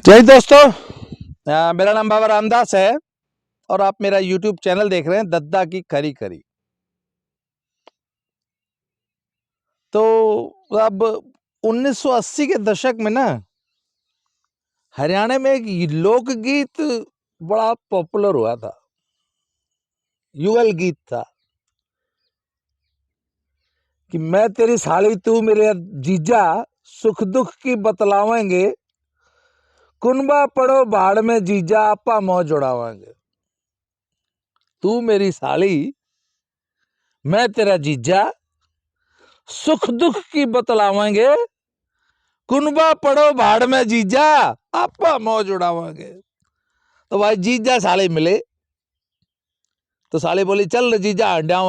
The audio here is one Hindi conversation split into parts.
जय दोस्तों, मेरा नाम बाबा रामदास है और आप मेरा YouTube चैनल देख रहे हैं दद्दा की खरी खरी। तो अब 1980 के दशक में ना हरियाणा में एक लोकगीत बड़ा पॉपुलर हुआ था। युगल गीत था कि मैं तेरी साली तू मेरे जीजा, सुख दुख की बतलावेंगे, कुनबा पड़ो भाड़ में जीजा आपा मौज उड़ावेंगे। तू मेरी साली, मैं तेरा जीजा, सुख दुख की बतलावेंगे, कुनबा पड़ो भाड़ में जीजा आपा मौज उड़ावेंगे। तो भाई जीजा साले मिले तो साले बोली चल जीजा हड्या।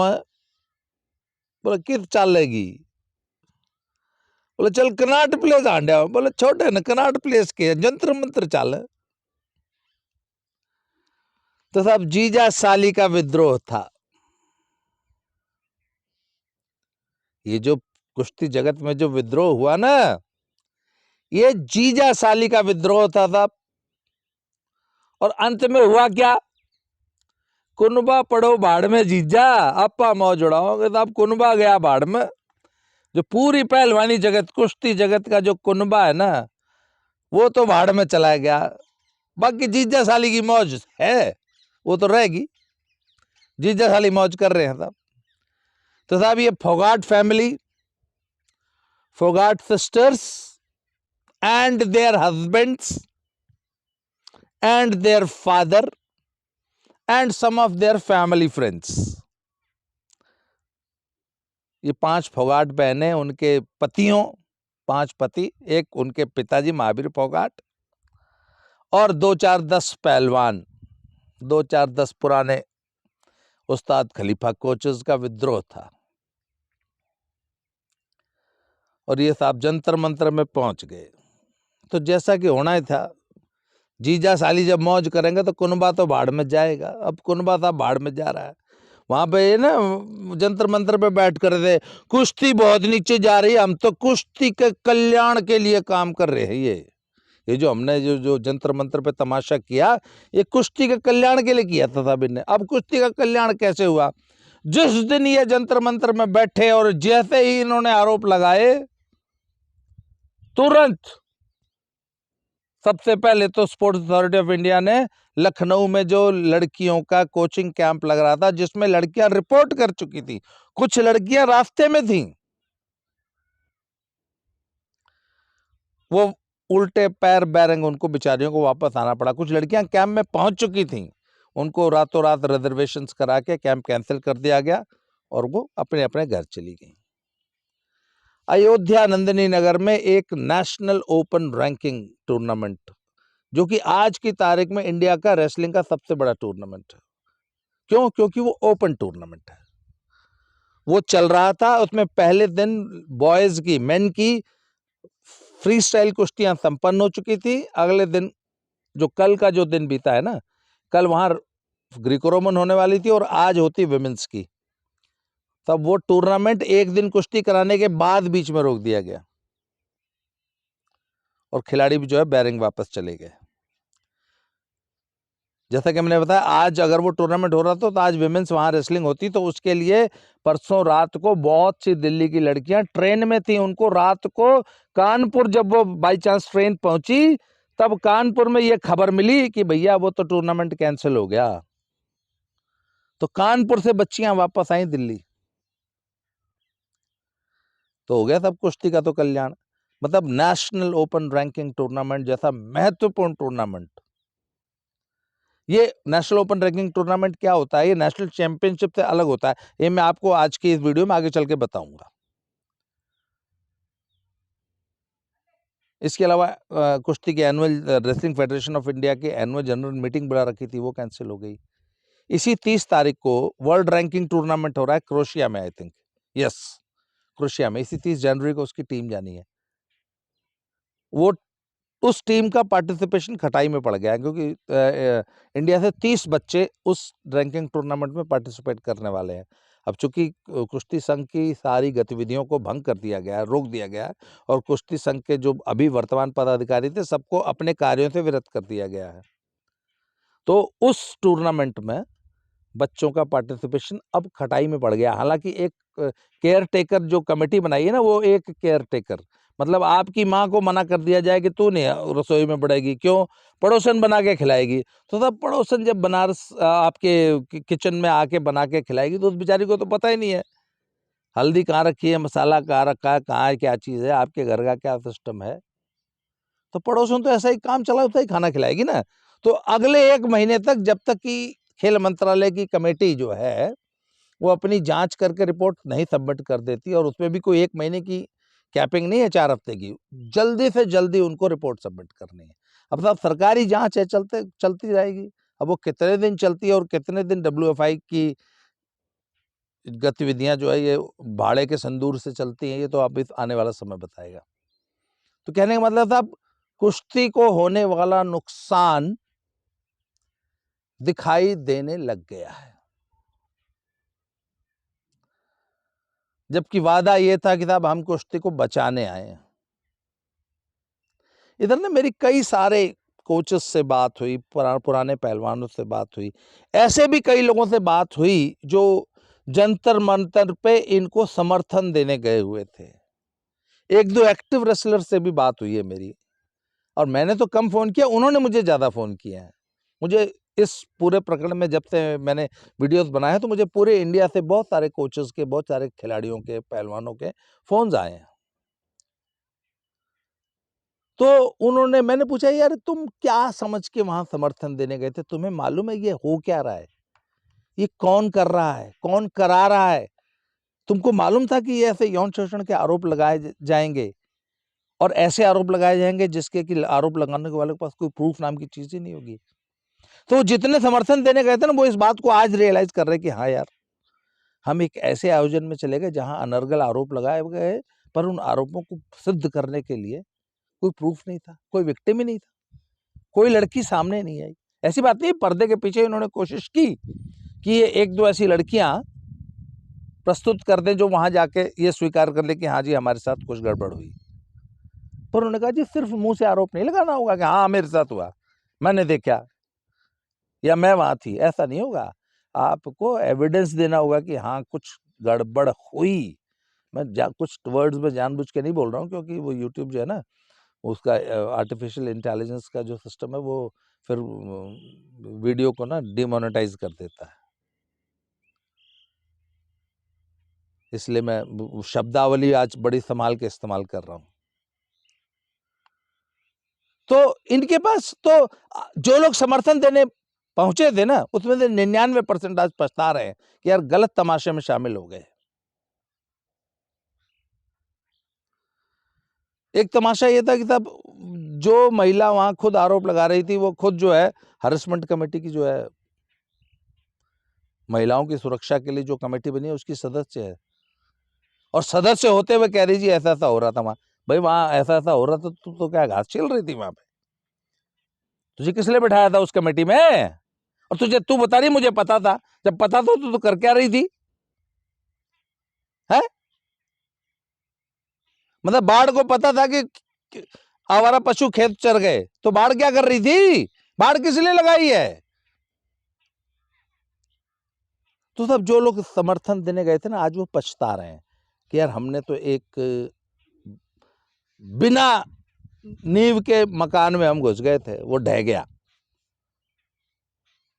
बोले कित चलेगी? बोले चल कनाट प्लेस हांड्या। बोले छोटे न कनाट प्लेस के जंतर मंत्र चल। तो साहब जीजा साली का विद्रोह था। ये जो कुश्ती जगत में जो विद्रोह हुआ ना, ये जीजा साली का विद्रोह था साहब। और अंत में हुआ क्या? कुनबा पड़ो भाड़ में जीजा आपा मौज उड़ाओगे। साहब कुनबा गया भाड़ में। जो पूरी पहलवानी जगत, कुश्ती जगत का जो कुनबा है ना, वो तो भाड़ में चला गया। बाकी जीजा साली की मौज है, वो तो रहेगी। जीजा साली मौज कर रहे हैं साहब। तो साहब ये Phogat family, Phogat sisters and their husbands and their father and some of their family friends, ये 5 फोगाट बहनें, उनके पतियों, 5 पति, एक उनके पिताजी महावीर फोगाट, और 2-4-10 पहलवान, 2-4-10 पुराने उस्ताद खलीफा कोचेस का विद्रोह था। और ये साहब जंतर मंतर में पहुंच गए। तो जैसा कि होना ही था, जीजा साली जब मौज करेंगे तो कुनबा तो भाड़ में जाएगा। अब कुनबा साहब भाड़ में जा रहा है। वहां पे ना जंतर मंतर पे बैठ कर थे, कुश्ती बहुत नीचे जा रही है, हम तो कुश्ती के कल्याण के लिए काम कर रहे हैं। ये जो हमने जो जंतर मंतर पे तमाशा किया, ये कुश्ती के कल्याण के लिए किया था साहब इन्हें। अब कुश्ती का कल्याण कैसे हुआ? जिस दिन ये जंतर मंतर में बैठे और जैसे ही इन्होंने आरोप लगाए, तुरंत सबसे पहले तो स्पोर्ट्स अथॉरिटी ऑफ इंडिया ने लखनऊ में जो लड़कियों का कोचिंग कैंप लग रहा था, जिसमें लड़कियां रिपोर्ट कर चुकी थी, कुछ लड़कियां रास्ते में थीं, वो उल्टे पैर बैरंग उनको बेचारियों को वापस आना पड़ा। कुछ लड़कियां कैंप में पहुंच चुकी थीं, उनको रातों रात रिजर्वेशंस करा के कैंप कैंसिल कर दिया गया और वो अपने अपने घर चली गई। अयोध्या नंदिनी नगर में एक नेशनल ओपन रैंकिंग टूर्नामेंट, जो कि आज की तारीख में इंडिया का रेसलिंग का सबसे बड़ा टूर्नामेंट है। क्यों? क्योंकि वो ओपन टूर्नामेंट है। वो चल रहा था, उसमें पहले दिन बॉयज की, मेन की फ्री स्टाइल कुश्तियां संपन्न हो चुकी थी। अगले दिन, जो कल का जो दिन बीता है ना, कल वहां ग्रीको रोमन होने वाली थी और आज होती विमेंस की। तब वो टूर्नामेंट एक दिन कुश्ती कराने के बाद बीच में रोक दिया गया और खिलाड़ी भी जो है बैरिंग वापस चले गए। जैसा कि मैंने बताया, आज अगर वो टूर्नामेंट हो रहा था तो आज विमेंस वहां रेसलिंग होती। तो उसके लिए परसों रात को बहुत सी दिल्ली की लड़कियां ट्रेन में थी। उनको रात को कानपुर, जब वो बाई चांस ट्रेन पहुंची, तब कानपुर में ये खबर मिली कि भैया वो तो टूर्नामेंट कैंसिल हो गया। तो कानपुर से बच्चियां वापस आई दिल्ली। तो हो गया सब कुश्ती का तो कल्याण। मतलब नेशनल ओपन रैंकिंग टूर्नामेंट जैसा महत्वपूर्ण टूर्नामेंट, ये नेशनल ओपन रैंकिंग टूर्नामेंट क्या होता है, ये नेशनल चैंपियनशिप से अलग होता है। ये मैं आपको आज की इस वीडियो में आगे चल के बताऊंगा। इसके अलावा कुश्ती के annual, wrestling federation of India की एनुअल जनरल मीटिंग बुला रखी थी, वो कैंसिल हो गई। इसी 30 तारीख को वर्ल्ड रैंकिंग टूर्नामेंट हो रहा है क्रोशिया में, आई थिंक, यस, क्रोशिया में। इसी 30 जनवरी को उसकी टीम जानी है। वो उस टीम का पार्टिसिपेशन खटाई में पड़ गया, क्योंकि इंडिया से 30 बच्चे उस रैंकिंग टूर्नामेंट में पार्टिसिपेट करने वाले हैं। अब चूंकि कुश्ती संघ की सारी गतिविधियों को भंग कर दिया गया है, रोक दिया गया है, और कुश्ती संघ के जो अभी वर्तमान पदाधिकारी थे सबको अपने कार्यों से विरत कर दिया गया है। तो उस टूर्नामेंट में बच्चों का पार्टिसिपेशन अब खटाई में पड़ गया। हालांकि एक केयर टेकर जो कमेटी बनाई है ना, वो एक केयर टेकर, मतलब आपकी माँ को मना कर दिया जाए कि तू नहीं रसोई में बढ़ेगी, क्यों, पड़ोसन बना के खिलाएगी। तो तब पड़ोसन जब बनारस आपके किचन में आके बना के खिलाएगी तो उस बेचारी को तो पता ही नहीं है हल्दी कहाँ रखी है, मसाला कहाँ रखा है, कहाँ है, क्या चीज़ है, आपके घर का क्या सिस्टम है। तो पड़ोसन तो ऐसा ही काम चला होता ही खाना खिलाएगी ना। तो अगले 1 महीने तक, जब तक कि खेल मंत्रालय की कमेटी जो है वो अपनी जांच करके रिपोर्ट नहीं सबमिट कर देती, और उसमें भी कोई 1 महीने की कैपिंग नहीं है, 4 हफ्ते की, जल्दी से जल्दी उनको रिपोर्ट सबमिट करनी है। अब साहब सरकारी जांच है, चलती रहेगी। अब वो कितने दिन चलती है और कितने दिन WFI की गतिविधियां जो है ये भाड़े के संदूर से चलती हैं, ये तो अब आने वाला समय बताएगा। तो कहने का मतलब साहब, कुश्ती को होने वाला नुकसान दिखाई देने लग गया है, जबकि वादा ये था कि साहब हम कुश्ती को बचाने आए हैं। इधर ना मेरी कई सारे कोचेस से बात हुई, पुराने पहलवानों से बात हुई, ऐसे भी कई लोगों से बात हुई जो जंतर मंतर पे इनको समर्थन देने गए हुए थे। 1-2 एक्टिव रेसलर से भी बात हुई है मेरी, और मैंने तो कम फोन किया, उन्होंने मुझे ज्यादा फोन किए हैं। मुझे इस पूरे प्रकरण में जब से मैंने वीडियोस बनाए हैं तो मुझे पूरे इंडिया से बहुत सारे कोचेस के, बहुत सारे खिलाड़ियों के, पहलवानों के फोन्स आए हैं। तो मैंने पूछा, यार तुम क्या समझ के वहां समर्थन देने गए थे, तुम्हें मालूम है ये हो क्या रहा है, ये कौन कर रहा है, कौन करा रहा है, तुमको मालूम था कि ये ऐसे यौन शोषण के आरोप लगाए जाएंगे, और ऐसे आरोप लगाए जाएंगे जिसके कि आरोप लगाने के वाले के पास कोई प्रूफ नाम की चीज ही नहीं होगी। तो जितने समर्थन देने गए थे ना, वो इस बात को आज रियलाइज कर रहे कि हाँ यार, हम एक ऐसे आयोजन में चले गए जहां अनर्गल आरोप लगाए गए, पर उन आरोपों को सिद्ध करने के लिए कोई प्रूफ नहीं था, कोई विक्टिम ही नहीं था, कोई लड़की सामने नहीं आई। ऐसी बात नहीं, पर्दे के पीछे इन्होंने कोशिश की कि ये 1-2 ऐसी लड़कियां प्रस्तुत कर दें जो वहां जाके ये स्वीकार कर ले कि हाँ जी हमारे साथ कुछ गड़बड़ हुई। पर उन्होंने कहा जी सिर्फ मुंह से आरोप नहीं लगाना होगा कि हाँ मेरे साथ हुआ, मैंने देखा, या मैं वहां थी, ऐसा नहीं होगा। आपको एविडेंस देना होगा कि हाँ कुछ गड़बड़ हुई। मैं कुछ वर्ड्स में जानबूझ के नहीं बोल रहा हूँ, क्योंकि वो यूट्यूब जो है ना, उसका आर्टिफिशियल इंटेलिजेंस का जो सिस्टम है वो फिर वीडियो को ना डिमोनेटाइज कर देता है। इसलिए मैं शब्दावली आज बड़ी संभाल के इस्तेमाल कर रहा हूं। तो इनके पास तो जो लोग समर्थन देने पहुंचे थे ना, उसमें से 99% आज पछता रहे हैं कि यार गलत तमाशे में शामिल हो गए। एक तमाशा ये था कि तब जो महिला वहां खुद आरोप लगा रही थी, वो खुद जो है हरेसमेंट कमेटी की जो है, महिलाओं की सुरक्षा के लिए जो कमेटी बनी है उसकी सदस्य है, और सदस्य होते हुए कह रही जी ऐसा ऐसा हो रहा था वहां। भाई वहां ऐसा ऐसा हो रहा था तो क्या घास छिल रही थी वहां पे? तुझे किस लिए बिठाया था उस कमेटी में? और तू बता रही मुझे पता था, जब पता था तो कर क्या रही थी है? मतलब बाढ़ को पता था कि आवारा पशु खेत चर गए, तो बाढ़ क्या कर रही थी? बाढ़ किस लिए लगाई है? तो सब जो लोग समर्थन देने गए थे ना, आज वो पछता रहे हैं कि यार हमने तो एक बिना नींव के मकान में हम घुस गए थे, वो ढह गया।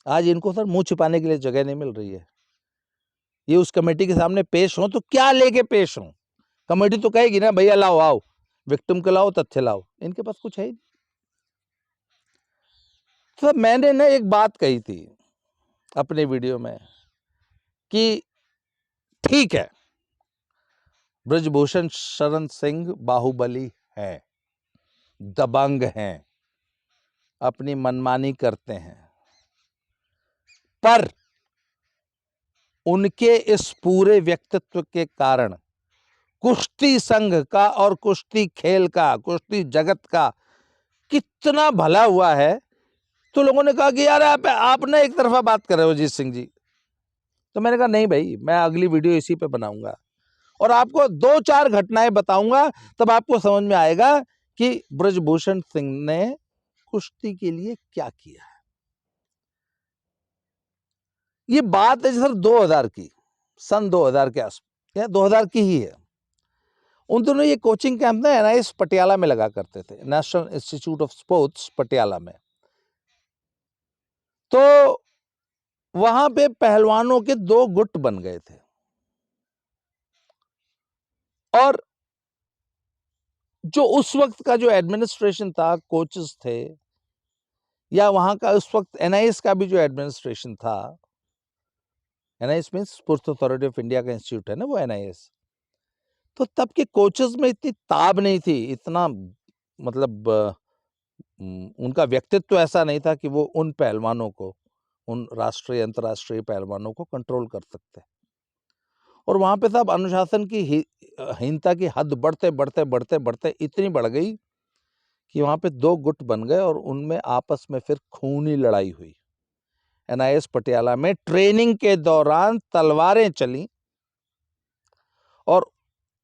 आज इनको सर मुंह छिपाने के लिए जगह नहीं मिल रही है। ये उस कमेटी के सामने पेश हो तो क्या लेके पेश हो? कमेटी तो कहेगी ना भैया लाओ, आओ विक्टिम को लाओ, तथ्य लाओ। इनके पास कुछ है ही नहीं। तो मैंने ना एक बात कही थी अपने वीडियो में कि ठीक है, ब्रजभूषण शरण सिंह बाहुबली हैं, दबंग हैं, अपनी मनमानी करते हैं, पर उनके इस पूरे व्यक्तित्व के कारण कुश्ती संघ का और कुश्ती खेल का, कुश्ती जगत का कितना भला हुआ है। तो लोगों ने कहा कि यार आप ना एक तरफा बात कर रहे हो अजीत सिंह जी, तो मैंने कहा नहीं भाई, मैं अगली वीडियो इसी पे बनाऊंगा और आपको 2-4 घटनाएं बताऊंगा, तब आपको समझ में आएगा कि ब्रजभूषण सिंह ने कुश्ती के लिए क्या किया है। ये बात है सर 2000 की, सन 2000 के आसपास या 2000 की ही है। उन दोनों ये कोचिंग कैंप ना एनआईएस पटियाला में लगा करते थे, national institute of sports Patiala में। तो वहां पे पहलवानों के 2 गुट बन गए थे और जो उस वक्त का जो एडमिनिस्ट्रेशन था, कोचेस थे, या वहां का उस वक्त एनआईएस का भी जो एडमिनिस्ट्रेशन था, NIS means sports authority of India का इंस्टीट्यूट है ना वो एनआईएस, तो तब के कोचेस में इतनी ताब नहीं थी, इतना मतलब उनका व्यक्तित्व ऐसा नहीं था कि वो उन पहलवानों को, उन राष्ट्रीय अंतर्राष्ट्रीय पहलवानों को कंट्रोल कर सकते। और वहां पे साहब अनुशासन की हीनता की हद बढ़ते बढ़ते बढ़ते बढ़ते इतनी बढ़ गई कि वहां पे 2 गुट बन गए और उनमें आपस में फिर खूनी लड़ाई हुई। एनआईएस पटियाला में ट्रेनिंग के दौरान तलवारें चली और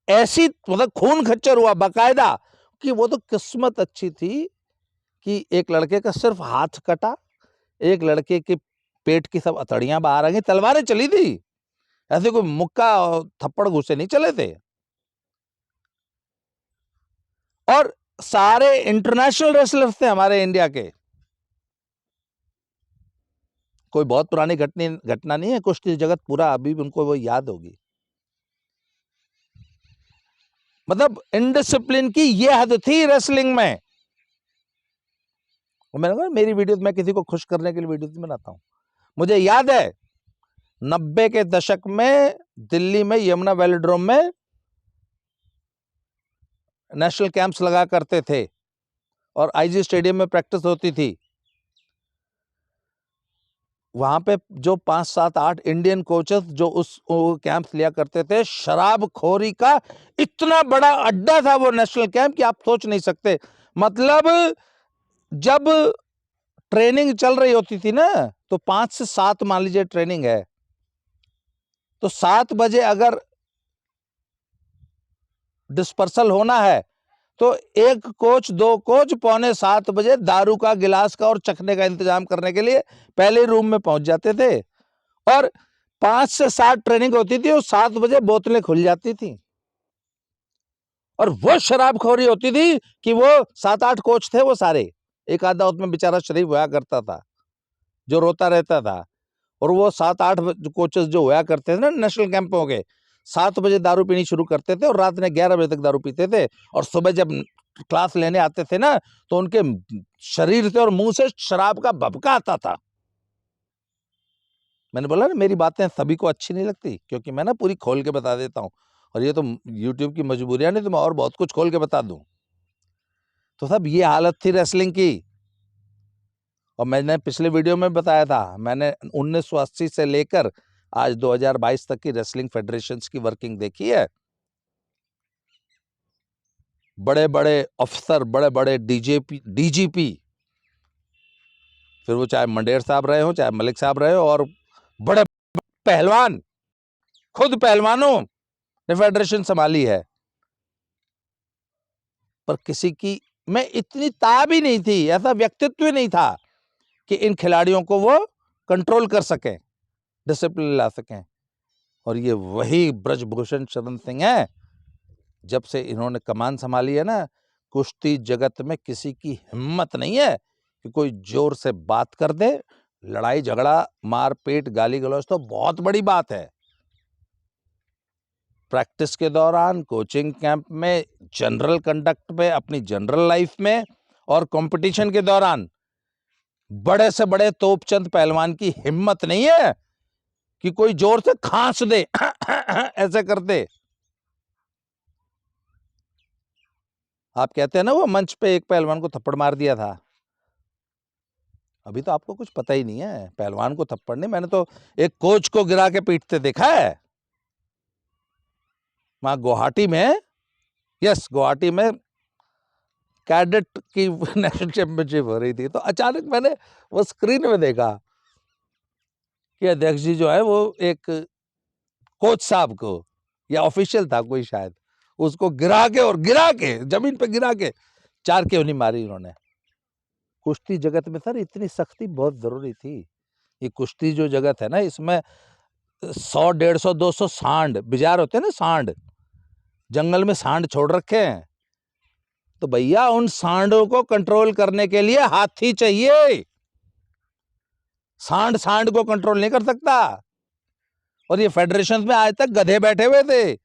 ऐसी मतलब खून खच्चर हुआ बाकायदा कि वो तो किस्मत अच्छी थी कि एक लड़के का सिर्फ हाथ कटा, एक लड़के के पेट की सब अतड़ियां बाहर आ गई, तलवारें चली थी, ऐसे कोई मुक्का और थप्पड़ घुसे नहीं चले थे। और सारे इंटरनेशनल रेसलर्स थे हमारे इंडिया के, कोई बहुत पुरानी घटना नहीं है, कुश्ती जगत पूरा अभी भी उनको वो याद होगी। मतलब इनडिसिप्लिन की ये हद थी रेसलिंग में। मैंने कहा मेरी वीडियो मैं किसी को खुश करने के लिए वीडियो बनाता हूं। मुझे याद है 90 के दशक में दिल्ली में यमुना वेलोड्रोम में नेशनल कैंप्स लगा करते थे और आईजी स्टेडियम में प्रैक्टिस होती थी। वहां पे जो 5, 7, 8 इंडियन कोचेस जो उस कैंप्स लिया करते थे, शराबखोरी का इतना बड़ा अड्डा था वो नेशनल कैंप कि आप सोच नहीं सकते। मतलब जब ट्रेनिंग चल रही होती थी ना, तो 5 से 7 मान लीजिए ट्रेनिंग है, तो 7 बजे अगर डिस्पर्सल होना है तो 1 कोच 2 कोच 6:45 बजे दारू का गिलास का और चखने का इंतजाम करने के लिए पहले रूम में पहुंच जाते थे और 5 से 7 ट्रेनिंग होती थी और 7 बजे बोतलें खुल जाती थी। और वो शराबखोरी होती थी कि वो 7-8 कोच थे, वो सारे, एक आधा उसमें बेचारा शरीफ हुआ करता था जो रोता रहता था, और वो 7-8 कोचेस जो हुआ करते थे ना नेशनल कैंपों के, 7 बजे दारू पीनी शुरू करते थे और रात में 11 बजे तक दारू पीते थे। और सुबह जब क्लास लेने आते थे ना, तो उनके शरीर से और मुंह से शराब का भभका आता था। मैंने बोला ना मेरी बातें सभी को अच्छी नहीं लगती, क्योंकि मैं ना पूरी खोल के बता देता हूँ, और ये तो यूट्यूब की मजबूरियां नहीं तो मैं और बहुत कुछ खोल के बता दूं। तो सब ये हालत थी रेसलिंग की। और मैंने पिछले वीडियो में बताया था, मैंने 1980 से लेकर आज 2022 तक की रेसलिंग फेडरेशंस की वर्किंग देखी है। बड़े बड़े अफसर, बड़े बड़े डीजीपी, फिर वो चाहे मंडेर साहब रहे हो, चाहे मलिक साहब रहे हो, और बड़े पहलवान, खुद पहलवानों ने फेडरेशन संभाली है, पर किसी की में इतनी ताब ही नहीं थी, ऐसा व्यक्तित्व ही नहीं था कि इन खिलाड़ियों को वो कंट्रोल कर सकें, डिसिप्लिन ला सकें। और ये वही ब्रजभूषण शरण सिंह है। जब से इन्होंने कमान संभाली है ना, कुश्ती जगत में किसी की हिम्मत नहीं है कि कोई जोर से बात कर दे। लड़ाई झगड़ा, मारपीट, गाली गलौज तो बहुत बड़ी बात है। प्रैक्टिस के दौरान, कोचिंग कैंप में, जनरल कंडक्ट में, अपनी जनरल लाइफ में, और कंपटीशन के दौरान बड़े से बड़े तोपचंद पहलवान की हिम्मत नहीं है कि कोई जोर से खांस दे ऐसे कर दे। आप कहते हैं ना वो मंच पे एक पहलवान को थप्पड़ मार दिया था। अभी तो आपको कुछ पता ही नहीं है, पहलवान को थप्पड़ नहीं, मैंने तो एक कोच को गिरा के पीटते देखा है वहां गुवाहाटी में। यस, गुवाहाटी में कैडेट की नेशनल चैंपियनशिप हो रही थी, तो अचानक मैंने वो स्क्रीन में देखा कि अध्यक्ष जी जो है वो एक कोच साहब को, या ऑफिशियल था कोई शायद, उसको गिरा के जमीन पे गिरा के 4 केवनी मारी उन्होंने। कुश्ती जगत में सर इतनी सख्ती बहुत जरूरी थी। ये कुश्ती जो जगत है ना, इसमें 100, 150, 200 सांड बिजार होते हैं ना, सांड जंगल में सांड छोड़ रखे हैं। तो भैया उन सांडों को कंट्रोल करने के लिए हाथी चाहिए। सांड सांड को कंट्रोल नहीं कर सकता। और ये फेडरेशन में आज तक गधे बैठे हुए थे,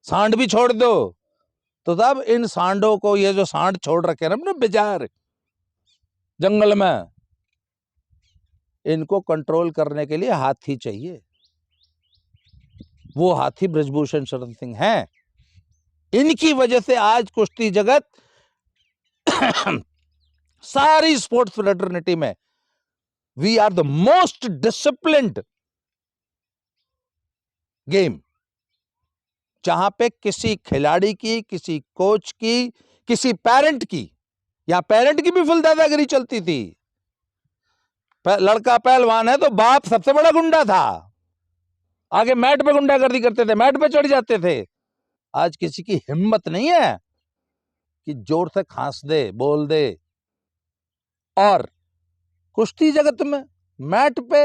सांड भी छोड़ दो। तो तब इन सांडों को, ये जो सांड छोड़ रखे हैं ना अपने बिजार जंगल में, इनको कंट्रोल करने के लिए हाथी चाहिए। वो हाथी ब्रजभूषण शरण सिंह हैं। इनकी वजह से आज कुश्ती जगत सारी स्पोर्ट्स फ्रेटर्निटी में we are the most disciplined game, जहां पे किसी खिलाड़ी की, किसी कोच की, किसी पेरेंट की, या पेरेंट की भी फुल दादागिरी चलती थी। लड़का पहलवान है तो बाप सबसे बड़ा गुंडा था, आगे मैट पे गुंडागर्दी करते थे, मैट पे चढ़ जाते थे। आज किसी की हिम्मत नहीं है कि जोर से खांस दे, बोल दे। और कुश्ती जगत में मैट पे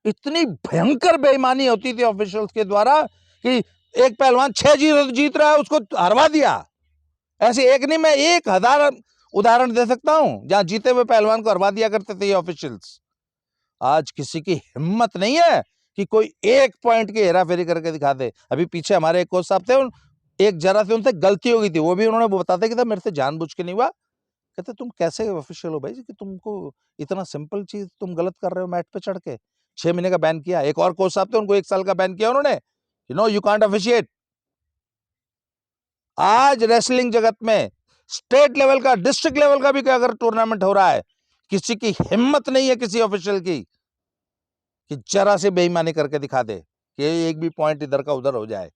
इतनी भयंकर बेईमानी होती थी ऑफिशियल्स के द्वारा कि एक पहलवान 6-0 जीत रहा है, उसको हरवा दिया। ऐसे एक नहीं, मैं 1000 उदाहरण दे सकता हूं जहां जीते हुए पहलवान को हरवा दिया करते थे ये ऑफिशियल्स। आज किसी की हिम्मत नहीं है कि कोई एक पॉइंट की हेराफेरी करके दिखा दे। अभी पीछे हमारे एक कोच साहब थे, एक जरा से उनसे गलती हो गई थी, वो भी उन्होंने बताते कि था मेरे से जानबूझ के नहीं हुआ। कहते तुम कैसे ऑफिशियल हो भाई कि तुमको इतना सिंपल चीज तुम गलत कर रहे हो मैट पे चढ़ के। 6 महीने का बैन किया। एक और कोच साहब थे, उनको 1 साल का बैन किया उन्होंने, यू कांट ऑफिशिएट। आज रेसलिंग जगत में स्टेट लेवल का, डिस्ट्रिक्ट लेवल का भी अगर टूर्नामेंट हो रहा है, किसी की हिम्मत नहीं है किसी ऑफिशियल की कि जरा से बेईमानी करके दिखा दे कि एक भी पॉइंट इधर का उधर हो जाए।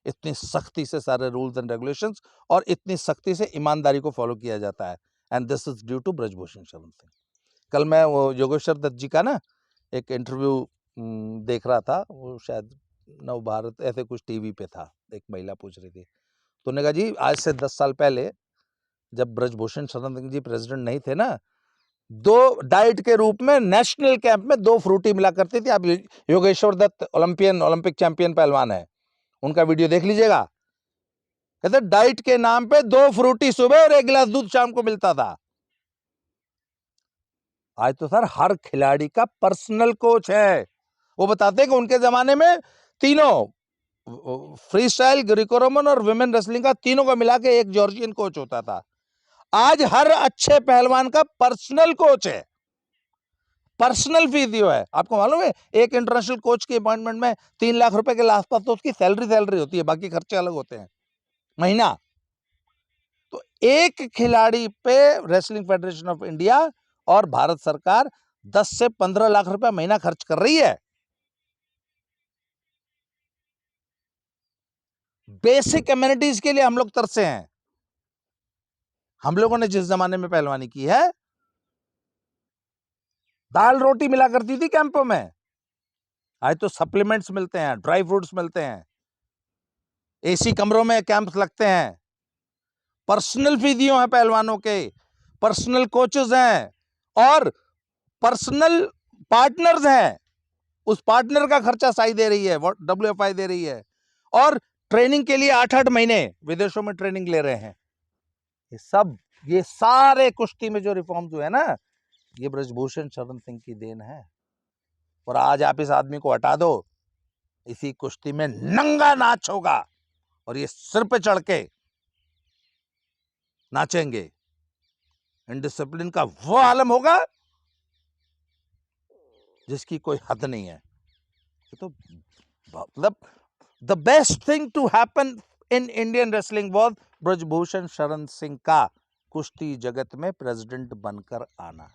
इतनी सख्ती से सारे रूल्स एंड रेगुलेशंस और इतनी सख्ती से ईमानदारी को फॉलो किया जाता है। And this is due to Brij Bhushan Sharan Singh. कल मैं वो योगेश्वर दत्त जी का ना एक इंटरव्यू देख रहा था, वो शायद नव भारत ऐसे कुछ टीवी पे था, एक महिला पूछ रही थी, तो उन्होंने कहा जी आज से 10 साल पहले जब ब्रजभूषण शरण सिंह जी प्रेसिडेंट नहीं थे ना, 2 डाइट के रूप में नेशनल कैंप में 2 फ्रूटी मिला करती थी। आप योगेश्वर दत्त ओलंपिक चैंपियन पहलवान है, उनका वीडियो देख लीजिएगा। कहते डाइट के नाम पे 2 फ्रूटी सुबह और 1 गिलास दूध शाम को मिलता था। आज तो सर हर खिलाड़ी का पर्सनल कोच है। वो बताते हैं कि उनके जमाने में तीनों फ्री स्टाइल, ग्रीको रोमन और विमेन रेसलिंग का तीनों का मिला के एक जॉर्जियन कोच होता था। आज हर अच्छे पहलवान का पर्सनल कोच है, पर्सनल फिजियो है। आपको मालूम है एक इंटरनेशनल कोच की अपॉइंटमेंट में 3 लाख रुपए के आसपास तो उसकी सैलरी होती है, बाकी खर्चे अलग होते हैं महीना। तो एक खिलाड़ी पे रेसलिंग फेडरेशन ऑफ इंडिया और भारत सरकार 10 से 15 लाख रुपए महीना खर्च कर रही है। बेसिक एमिनिटीज के लिए हम लोग तरसे हैं। हम लोगों ने जिस जमाने में पहलवानी की है, दाल रोटी मिला करती थी कैंपों में, आज तो सप्लीमेंट्स मिलते हैं, ड्राई फ्रूट्स मिलते हैं, एसी कमरों में कैंप्स लगते हैं, पर्सनल फिजियो हैं पहलवानों के, पर्सनल कोचेस हैं और पर्सनल पार्टनर्स हैं। उस पार्टनर का खर्चा साई दे रही है, WFI दे रही है, और ट्रेनिंग के लिए 8-8 महीने विदेशों में ट्रेनिंग ले रहे हैं। ये सारे कुश्ती में जो रिफॉर्म्स हुए ना, ये ब्रजभूषण शरण सिंह की देन है। और आज आप इस आदमी को हटा दो, इसी कुश्ती में नंगा नाच होगा और ये सिर पे चढ़ के नाचेंगे। इनडिसिप्लिन का वो आलम होगा जिसकी कोई हद नहीं है। तो मतलब the best thing to happen in Indian wrestling was Brij Bhushan Sharan Singh का कुश्ती जगत में प्रेसिडेंट बनकर आना।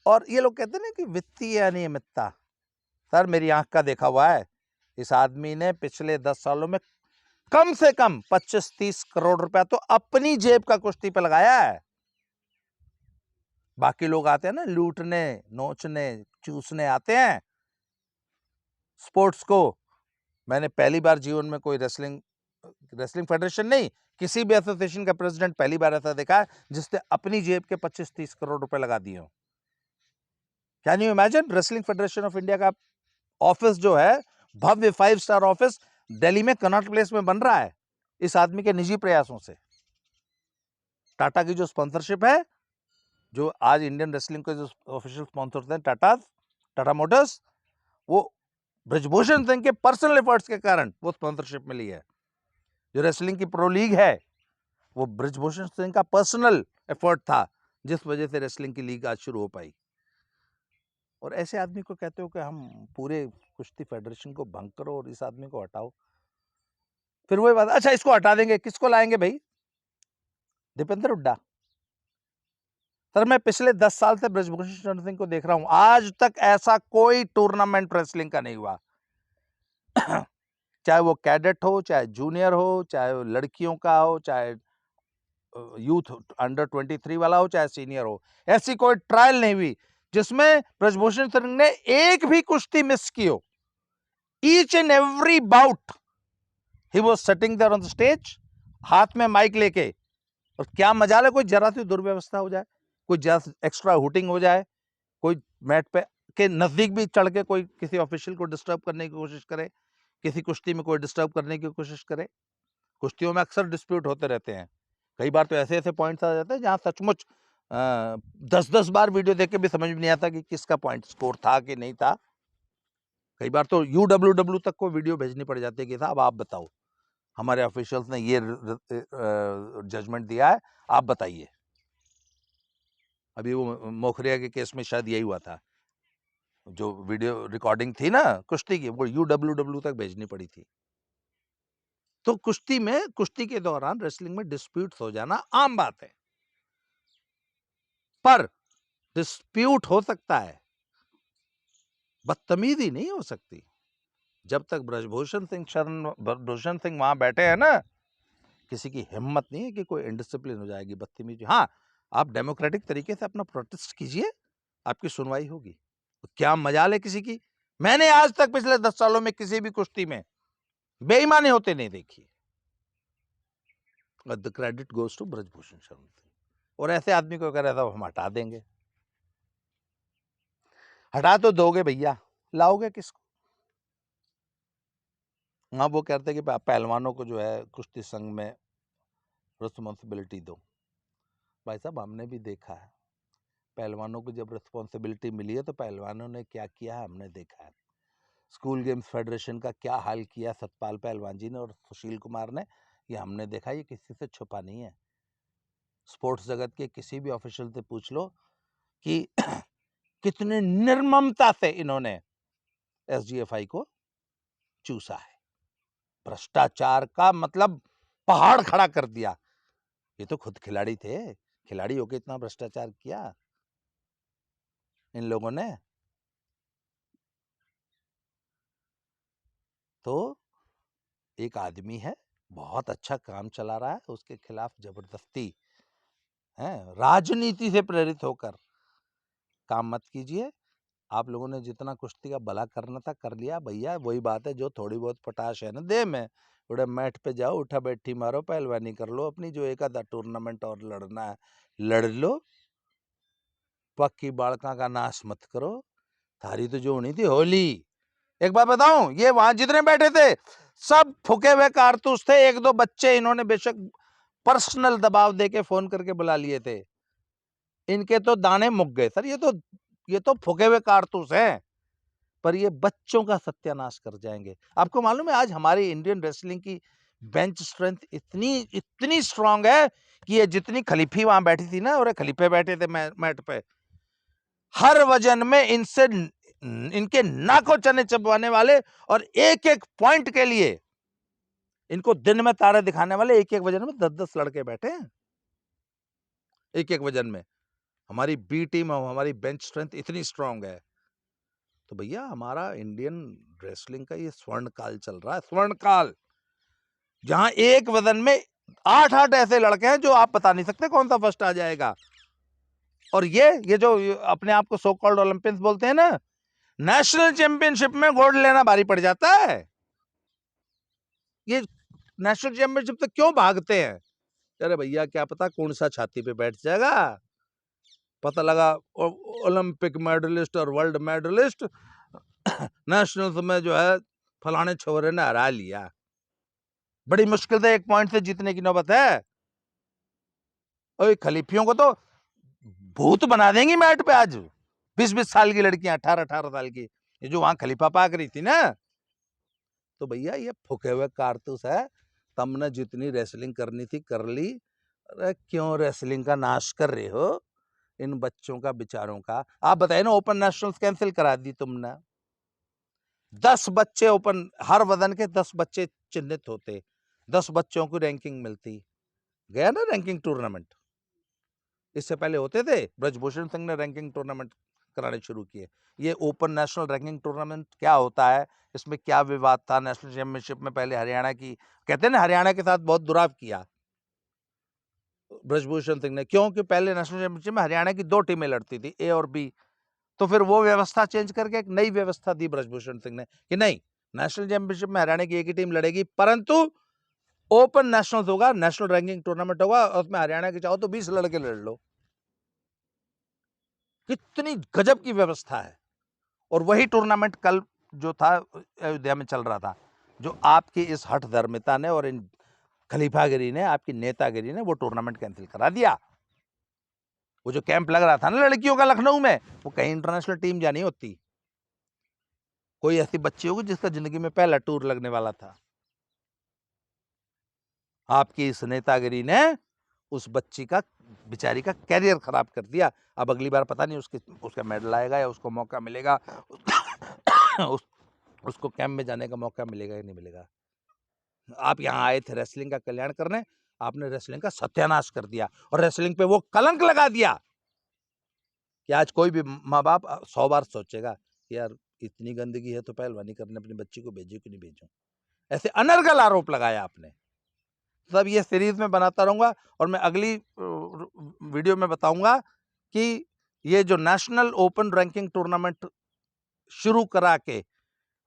और ये लोग कहते हैं ना कि वित्तीय अनियमितता, सर मेरी आंख का देखा हुआ है, इस आदमी ने पिछले 10 सालों में कम से कम 25-30 करोड़ रुपया तो अपनी जेब का कुश्ती पे लगाया है। बाकी लोग आते हैं ना लूटने, नोचने, चूसने आते हैं स्पोर्ट्स को। मैंने पहली बार जीवन में कोई रेसलिंग फेडरेशन नहीं, किसी भी एसोसिएशन का प्रेसिडेंट पहली बार ऐसा देखा है जिसने अपनी जेब के 25-30 करोड़ रुपए लगा दिए हो। Can you imagine? Wrestling federation of India का ऑफिस जो है, भव्य 5 स्टार ऑफिस दिल्ली में कनॉट प्लेस में बन रहा है इस आदमी के निजी प्रयासों से। टाटा की जो स्पॉन्सरशिप है, जो आज इंडियन रेसलिंग के जो ऑफिशियल स्पॉन्सर्स हैं, टाटा मोटर्स, वो ब्रिजभूषण सिंह के पर्सनल एफर्ट्स के कारण वो स्पॉन्सरशिप मिली है। जो रेसलिंग की प्रो लीग है वो ब्रिजभूषण सिंह का पर्सनल एफर्ट था, जिस वजह से रेसलिंग की लीग आज शुरू हो पाई। और ऐसे आदमी को कहते हो कि हम पूरे कुश्ती फेडरेशन को भंग करो और इस आदमी को हटाओ। फिर वही बात, अच्छा इसको हटा देंगे, किसको लाएंगे भाई? दीपेंद्र हुड्डा। सर मैं पिछले 10 साल से ब्रिजभूषण सिंह को देख रहा हूं, आज तक ऐसा कोई टूर्नामेंट रेसलिंग का नहीं हुआ चाहे वो कैडेट हो, चाहे जूनियर हो, चाहे वो लड़कियों का हो, चाहे यूथ अंडर 23 वाला हो, चाहे सीनियर हो, ऐसी कोई ट्रायल नहीं हुई जिसमें ब्रिजभूषण सिंह ने एक भी कुश्ती मिस की हो। Each and every bout he was sitting there on the stage, हाथ में माइक लेके। और क्या मजाल है, कोई जरा सी दुर्व्यवस्था हो जाए, कोई जरा एक्स्ट्रा हुटिंग हो जाए, कोई मैट पे के नजदीक भी चढ़ के कोई किसी ऑफिशियल को डिस्टर्ब करने की कोशिश करे, किसी कुश्ती में कोई डिस्टर्ब करने की कोशिश करे। कुश्तियों में अक्सर डिस्प्यूट होते रहते हैं, कई बार तो ऐसे ऐसे पॉइंट्स आ जाते हैं जहां सचमुच 10-10 बार वीडियो देख के भी समझ में नहीं आता कि किसका पॉइंट स्कोर था कि नहीं था। कई बार तो UWW तक को वीडियो भेजनी पड़ जाती है कि साहब आप बताओ, हमारे ऑफिशियल्स ने ये जजमेंट दिया है, आप बताइए। अभी वो मोखरिया के केस में शायद यही हुआ था, जो वीडियो रिकॉर्डिंग थी ना कुश्ती की, वो UWW तक भेजनी पड़ी थी। तो कुश्ती के दौरान रेसलिंग में डिस्प्यूट्स हो जाना आम बात है, पर डिस्प्यूट हो सकता है, बदतमीजी नहीं हो सकती। जब तक ब्रजभूषण सिंह वहां बैठे हैं ना, किसी की हिम्मत नहीं है कि कोई इनडिसिप्लिन हो जाएगी, बदतमीजी। हाँ, आप डेमोक्रेटिक तरीके से अपना प्रोटेस्ट कीजिए, आपकी सुनवाई होगी। तो क्या मजाल है किसी की? मैंने आज तक पिछले 10 सालों में किसी भी कुश्ती में बेईमानी होते नहीं देखी। The credit goes to Brij Bhushan Sharan Singh. और ऐसे आदमी को अगर ऐसा हम हटा देंगे, हटा तो दोगे भैया, लाओगे किसको? हाँ, वो कहते हैं कि पहलवानों को जो है कुश्ती संघ में रिस्पॉन्सिबिलिटी दो। भाई साहब हमने भी देखा है, पहलवानों को जब रिस्पॉन्सिबिलिटी मिली है तो पहलवानों ने क्या किया है हमने देखा है। स्कूल गेम्स फेडरेशन का क्या हाल किया सतपाल पहलवान जी ने और सुशील कुमार ने, ये हमने देखा, ये किसी से छुपा नहीं है। स्पोर्ट्स जगत के किसी भी ऑफिशियल से पूछ लो कि कितने निर्ममता से इन्होंने SGFI को चूसा है, भ्रष्टाचार का मतलब पहाड़ खड़ा कर दिया। ये तो खुद खिलाड़ी थे, खिलाड़ी होके इतना भ्रष्टाचार किया इन लोगों ने। तो एक आदमी है, बहुत अच्छा काम चला रहा है, उसके खिलाफ जबरदस्ती है राजनीति से प्रेरित होकर काम मत कीजिए। आप लोगों ने जितना कुश्ती का भला करना था कर लिया भैया। वही बात है, जो थोड़ी बहुत पटाश है ना दे में, थोड़ा मैट पे जाओ, उठा बैठी मारो, पहलवानी कर लो अपनी, जो एक आधा टूर्नामेंट और लड़ना है लड़ लो, पक्की बाड़का का नाश मत करो। थारी तो जो होनी थी होली। एक बात बताऊं, ये वहां जितने बैठे थे सब फुके हुए कारतूस थे। एक दो बच्चे इन्होंने बेशक पर्सनल दबाव देके फोन करके बुला लिए थे, इनके तो दाने मुक गए सर। ये तो फुके हुए कारतूस हैं, पर ये बच्चों का सत्यानाश कर जाएंगे। आपको मालूम है आज हमारी इंडियन रेसलिंग की बेंच स्ट्रेंथ इतनी स्ट्रांग है कि ये जितनी खलीफी वहां बैठी थी ना, और खलीफे बैठे थे मैट पे, हर वजन में इनसे इनके नाकों चने चबवाने वाले और एक एक पॉइंट के लिए इनको दिन में तारे दिखाने वाले एक एक वजन में 10-10 लड़के बैठे हैं, एक एक वजन में। हमारी बी टीम और हमारी बेंच स्ट्रेंथ इतनी स्ट्रांग है। तो भैया हमारा इंडियन रेसलिंग का ये स्वर्ण काल चल रहा है, स्वर्ण काल, जहां एक वजन में 8-8 ऐसे लड़के हैं जो आप बता नहीं सकते कौन सा फर्स्ट आ जाएगा। और ये जो अपने आप को सो कॉल्ड ओलंपियंस बोलते हैं ना, नेशनल चैंपियनशिप में गोल्ड लेना भारी पड़ जाता है। ये नेशनल चैंपियनशिप तक क्यों भागते हैं? अरे भैया क्या पता कौन सा छाती पे बैठ जाएगा, पता लगा ओलंपिक मेडलिस्ट और वर्ल्ड मेडलिस्ट नेशनल्स में जो है फलाने छोरे ने हरा लिया। बड़ी मुश्किल से 1 पॉइंट से जीतने की नौबत है। और खलीफियों को तो भूत बना देंगी मैट पे आज। 20-20 साल की लड़कियां, 18-18 साल की, ये जो वहां खलीफा पाक रही थी ना। तो भैया ये फूके हुए कारतूस है। तुमने जितनी रेसलिंग करनी थी कर ली। अरे क्यों रेसलिंग का नाश कर रहे हो इन बच्चों का, बेचारों का? आप बताइए ना, ओपन नेशनल्स कैंसिल करा दी तुमने। 10 बच्चे ओपन, हर वजन के 10 बच्चे चिन्हित होते, 10 बच्चों को रैंकिंग मिलती। गया ना रैंकिंग टूर्नामेंट। इससे पहले होते थे, ब्रजभूषण सिंह ने रैंकिंग टूर्नामेंट कराने शुरू किए। ये ओपन नेशनल रैंकिंग टूर्नामेंट क्या होता है, इसमें क्या विवाद था? नेशनल चैंपियनशिप में पहले हरियाणा की, कहते हैं ना हरियाणा के साथ बहुत दुराव किया ब्रजभूषण सिंह ने, क्योंकि पहले नेशनल चैंपियनशिप में हरियाणा की 2 टीमें लड़ती थी, ए और बी। तो फिर वो व्यवस्था चेंज करके एक नई व्यवस्था दी ब्रजभूषण सिंह ने कि नहीं, नेशनल चैंपियनशिप में हरियाणा की एक ही टीम लड़ेगी, परंतु ओपन नेशनल होगा, नेशनल रैंकिंग टूर्नामेंट होगा, और उसमें हरियाणा के चाहो तो 20 लड़के लड़ लो। कितनी गजब की व्यवस्था है। और वही टूर्नामेंट कल जो था अयोध्या में चल रहा था, जो आपकी इस हठ धर्मिता ने और इन खलीफागिरी ने, आपकी नेतागिरी ने वो टूर्नामेंट कैंसिल करा दिया। वो जो कैंप लग रहा था ना लड़कियों का लखनऊ में, वो कहीं इंटरनेशनल टीम जानी होती, कोई ऐसी बच्ची होगी जिसका जिंदगी में पहला टूर लगने वाला था। आपकी इस नेतागिरी ने उस बच्ची का, बेचारी का कैरियर खराब कर दिया। अब अगली बार पता नहीं उसका मेडल आएगा या उसको मौका मिलेगा उसको कैंप में जाने का मौका मिलेगा या नहीं मिलेगा। आप यहाँ आए थे रेसलिंग का कल्याण करने, आपने रेसलिंग का सत्यानाश कर दिया और रेसलिंग पे वो कलंक लगा दिया कि आज कोई भी माँ बाप 100 बार सोचेगा कि यार इतनी गंदगी है तो पहलवानी करने अपनी बच्ची को भेजो कि नहीं भेजो। ऐसे अनर्गल आरोप लगाया आपने। सब ये सीरीज में बनाता रहूंगा और मैं अगली वीडियो में बताऊंगा कि ये जो नेशनल ओपन रैंकिंग टूर्नामेंट शुरू करा के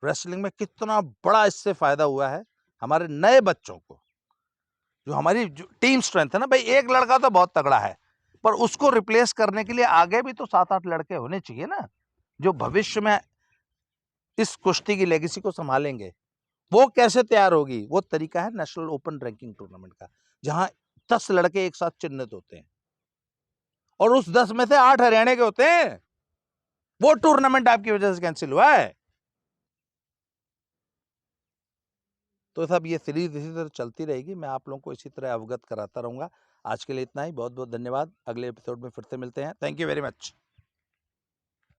रेसलिंग में कितना बड़ा इससे फायदा हुआ है हमारे नए बच्चों को। जो हमारी जो टीम स्ट्रेंथ है ना भाई, एक लड़का तो बहुत तगड़ा है, पर उसको रिप्लेस करने के लिए आगे भी तो 7-8 लड़के होने चाहिए ना, जो भविष्य में इस कुश्ती की लेगेसी को संभालेंगे। वो कैसे तैयार होगी? वो तरीका है नेशनल ओपन रैंकिंग टूर्नामेंट का, जहां 10 लड़के एक साथ चिन्हित होते हैं और उस 10 में से 8 हरियाणा के होते हैं। वो टूर्नामेंट आपकी वजह से कैंसिल हुआ है। तो सब ये सीरीज इसी तरह चलती रहेगी, मैं आप लोगों को इसी तरह अवगत कराता रहूंगा। आज के लिए इतना ही, बहुत बहुत धन्यवाद। अगले एपिसोड में फिर से मिलते हैं। Thank you very much.